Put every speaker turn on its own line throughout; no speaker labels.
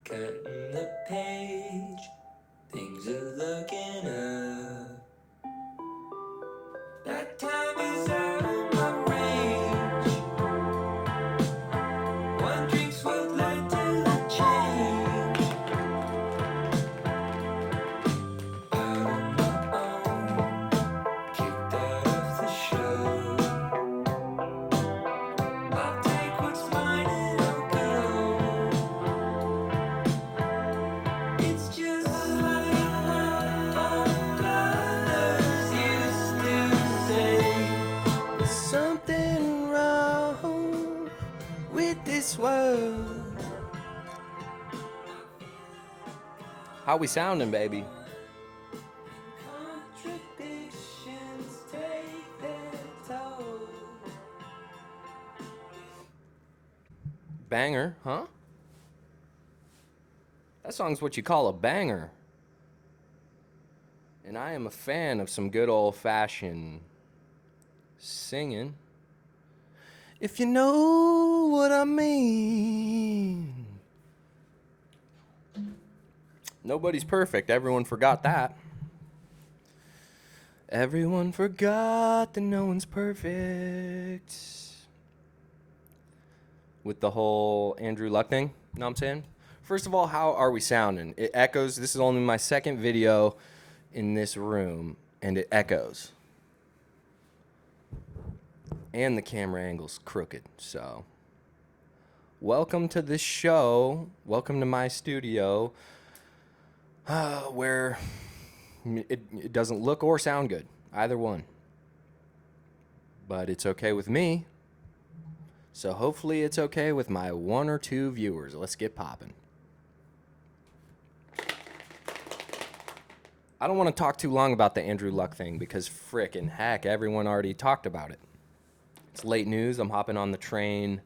Cutting the page, things are looking up. That time is out of my range. One drink's what led to the change. Out on my own, kicked out of the show. I'll take what's mine and I'll go. It's just like my brothers used to say. There's something wrong with this world.
How we sounding, baby?
Contradictions take their toll.
Banger, huh? That song's what you call a banger. And I am a fan of some good old-fashioned singing. If you know what I mean. Nobody's perfect. Everyone forgot that. Everyone forgot that no one's perfect. With the whole Andrew Luck thing, you know what I'm saying? First of all, how are we sounding? It echoes. This is only my second video in this room, and it echoes. And the camera angle's crooked, so. Welcome to this show. Welcome to my studio, where it doesn't look or sound good, either one. But it's okay with me. So hopefully it's okay with my 1 or 2 viewers. Let's get popping. I don't want to talk too long about the Andrew Luck thing because frickin' heck, everyone already talked about it. It's late news. I'm hopping on the train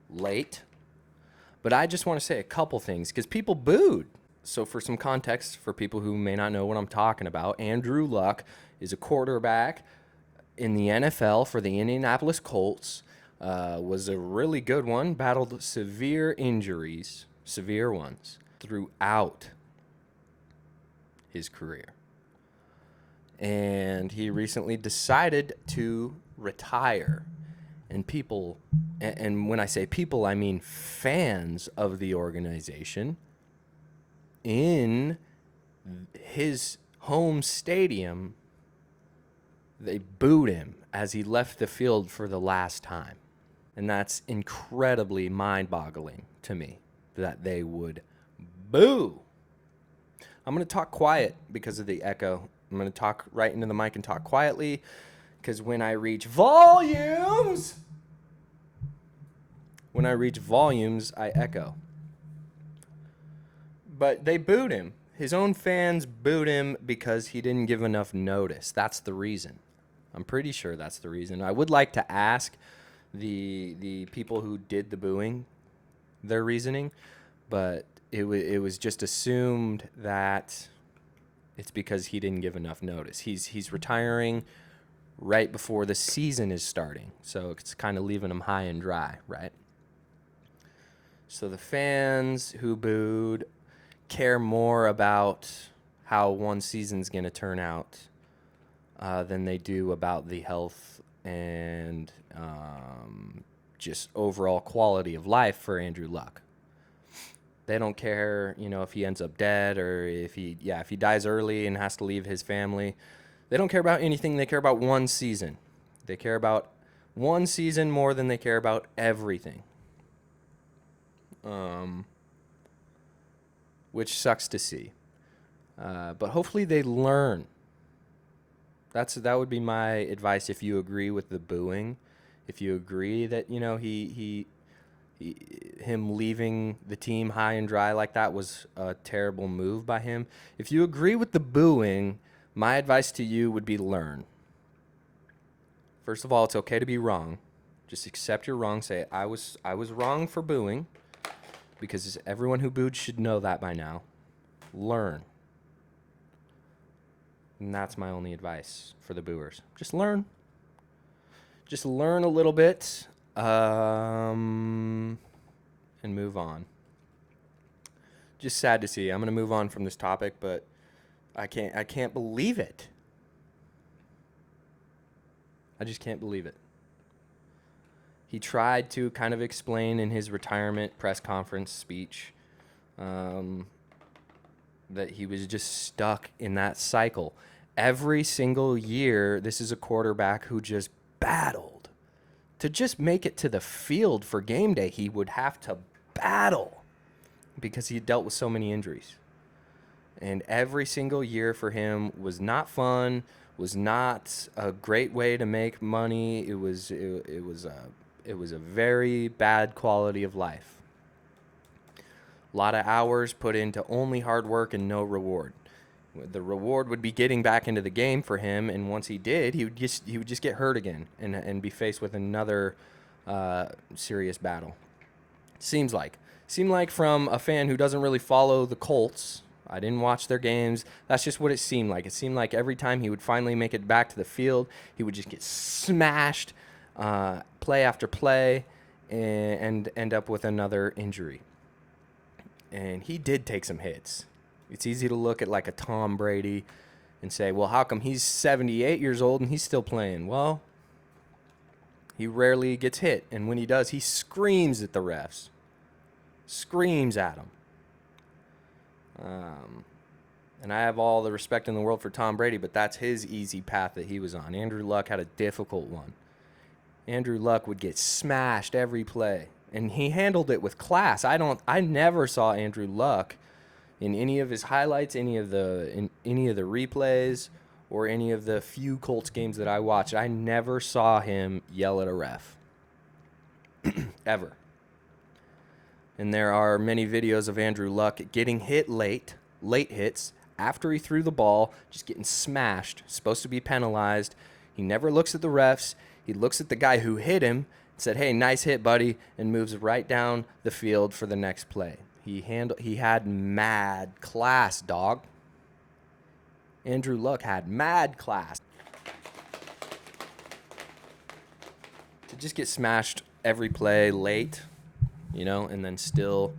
late. But I just want to say a couple things because people booed. So for some context, for people who may not know what I'm talking about, Andrew Luck is a quarterback in the NFL for the Indianapolis Colts. Was a really good one, battled severe injuries, severe ones, throughout his career. And he recently decided to retire. And people, and when I say people, I mean fans of the organization, in his home stadium, they booed him as he left the field for the last time. And that's incredibly mind-boggling to me that they would boo. I'm going to talk quiet because of the echo. I'm going to talk right into the mic and talk quietly because when I reach volumes, I echo. But they booed him. His own fans booed him because he didn't give enough notice. That's the reason. I'm pretty sure that's the reason. I would like to ask the people who did the booing their reasoning, but it was just assumed that it's because he didn't give enough notice. He's retiring right before the season is starting, so it's kind of leaving him high and dry, right? So the fans who booed care more about how one season's going to turn out than they do about the health and just overall quality of life for Andrew Luck. They don't care, if he ends up dead or if he dies early and has to leave his family. They don't care about anything. They care about one season. They care about one season more than they care about everything. Which sucks to see. But hopefully they learn. That would be my advice if you agree with the booing. If you agree that, him leaving the team high and dry like that was a terrible move by him. If you agree with the booing, my advice to you would be learn. First of all, it's okay to be wrong. Just accept you're wrong. Say, I was wrong for booing, because everyone who booed should know that by now. Learn. And that's my only advice for the booers. Just learn. Just learn a little bit and move on. just sad to see. I'm gonna move on from this topic, but I can't believe it. I just can't believe it. He tried to kind of explain in his retirement press conference speech that he was just stuck in that cycle. Every single year, this is a quarterback who just battled. To just make it to the field for game day, he would have to battle because he dealt with so many injuries. And every single year for him was not fun, was not a great way to make money. It was a very bad quality of life. A lot of hours put into only hard work and no reward. The reward would be getting back into the game for him, and once he did, he would just get hurt again and be faced with another serious battle. Seemed like from a fan who doesn't really follow the Colts. I didn't watch their games. That's just what it seemed like. It seemed like every time he would finally make it back to the field, he would just get smashed, play after play, and end up with another injury. And he did take some hits. It's easy to look at like a Tom Brady and say, well, how come he's 78 years old and he's still playing? Well, he rarely gets hit. And when he does, he screams at the refs. Screams at them. And I have all the respect in the world for Tom Brady, but that's his easy path that he was on. Andrew Luck had a difficult one. Andrew Luck would get smashed every play, and he handled it with class. I never saw Andrew Luck in any of his highlights, any of the replays, or any of the few Colts games that I watched. I never saw him yell at a ref. Ever. And there are many videos of Andrew Luck getting hit late hits, after he threw the ball, just getting smashed, supposed to be penalized. He never looks at the refs. He looks at the guy who hit him, said, hey, nice hit, buddy, and moves right down the field for the next play. He had mad class, dog. Andrew Luck had mad class. To just get smashed every play late, and then still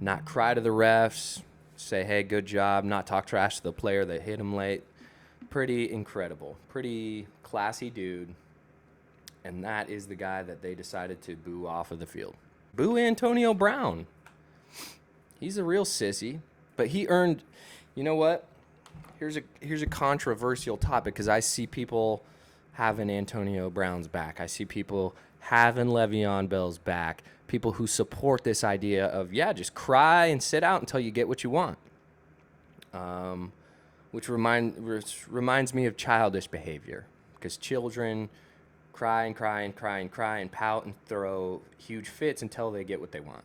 not cry to the refs, say, hey, good job, not talk trash to the player that hit him late. Pretty incredible. Pretty classy dude. And that is the guy that they decided to boo off of the field. Boo Antonio Brown. He's a real sissy, but he earned, you know what? Here's a controversial topic because I see people having Antonio Brown's back. I see people having Le'Veon Bell's back. People who support this idea of, just cry and sit out until you get what you want. Which reminds me of childish behavior, because children cry and cry and cry and cry and pout and throw huge fits until they get what they want.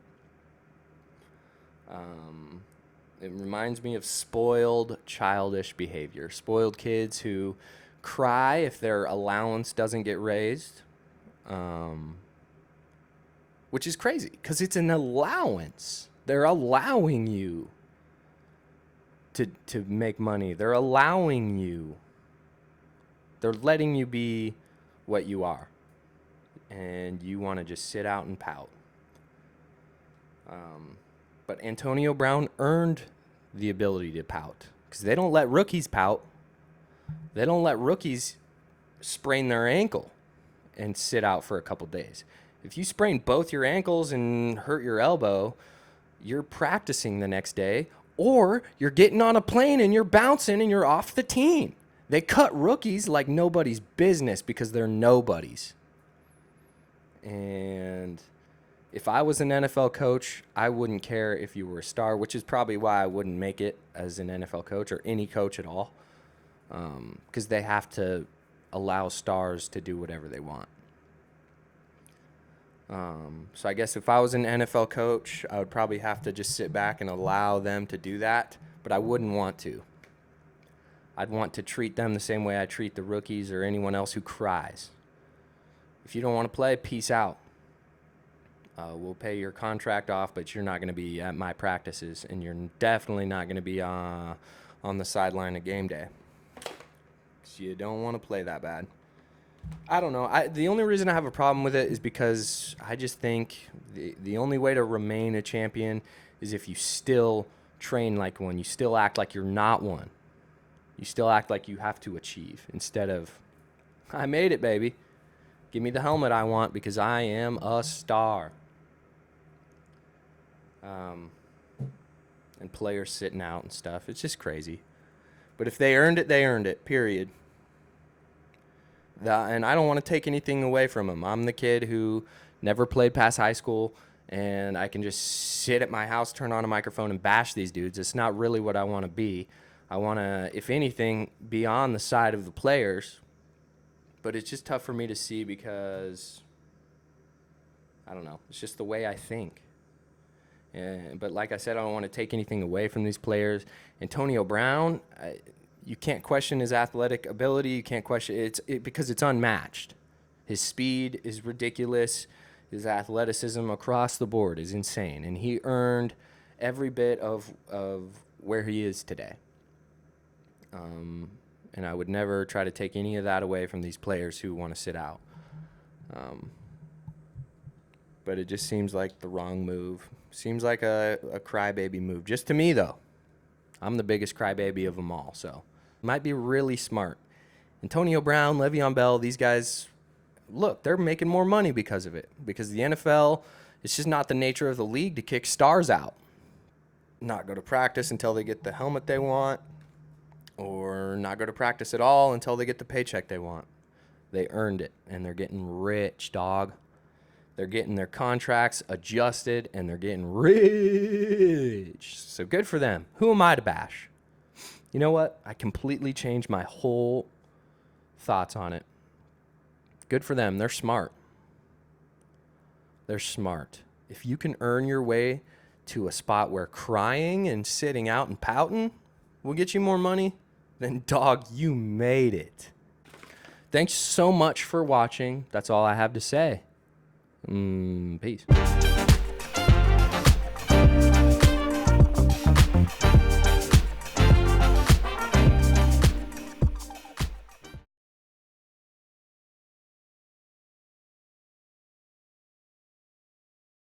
It reminds me of spoiled, childish behavior. Spoiled kids who cry if their allowance doesn't get raised, which is crazy because it's an allowance. They're allowing you to make money. They're allowing you. They're letting you be what you are, and you want to just sit out and pout. But Antonio Brown earned the ability to pout because they don't let rookies pout. They don't let rookies sprain their ankle and sit out for a couple days. If you sprain both your ankles and hurt your elbow, you're practicing the next day, or you're getting on a plane and you're bouncing and you're off the team. They cut rookies like nobody's business because they're nobodies. And if I was an NFL coach, I wouldn't care if you were a star, which is probably why I wouldn't make it as an NFL coach or any coach at all, because they have to allow stars to do whatever they want. So I guess if I was an NFL coach, I would probably have to just sit back and allow them to do that, but I wouldn't want to. I'd want to treat them the same way I treat the rookies or anyone else who cries. If you don't want to play, peace out. We'll pay your contract off, but you're not going to be at my practices, and you're definitely not going to be on the sideline at game day. So you don't want to play that bad. I don't know. The only reason I have a problem with it is because I just think the only way to remain a champion is if you still train like one. You still act like you're not one. You still act like you have to achieve instead of, I made it, baby. Give me the helmet I want because I am a star. And players sitting out and stuff. It's just crazy. But if they earned it, period. And I don't want to take anything away from them. I'm the kid who never played past high school, and I can just sit at my house, turn on a microphone, and bash these dudes. It's not really what I want to be. I want to, if anything, be on the side of the players. But it's just tough for me to see because, I don't know, it's just the way I think. But like I said, I don't want to take anything away from these players. Antonio Brown, you can't question his athletic ability. You can't question it because it's unmatched. His speed is ridiculous. His athleticism across the board is insane. And he earned every bit of where he is today. And I would never try to take any of that away from these players who want to sit out. But it just seems like the wrong move. Seems like a crybaby move. Just to me, though. I'm the biggest crybaby of them all, so might be really smart. Antonio Brown, Le'Veon Bell, these guys, look, they're making more money because of it. Because the NFL, it's just not the nature of the league to kick stars out. Not go to practice until they get the helmet they want, or not go to practice at all until they get the paycheck they want. They earned it, and they're getting rich, dog. They're getting their contracts adjusted, and they're getting rich. So good for them. Who am I to bash? You know what? I completely changed my whole thoughts on it. Good for them. They're smart. They're smart. If you can earn your way to a spot where crying and sitting out and pouting will get you more money, then, dog, you made it. Thanks so much for watching. That's all I have to say. Peace.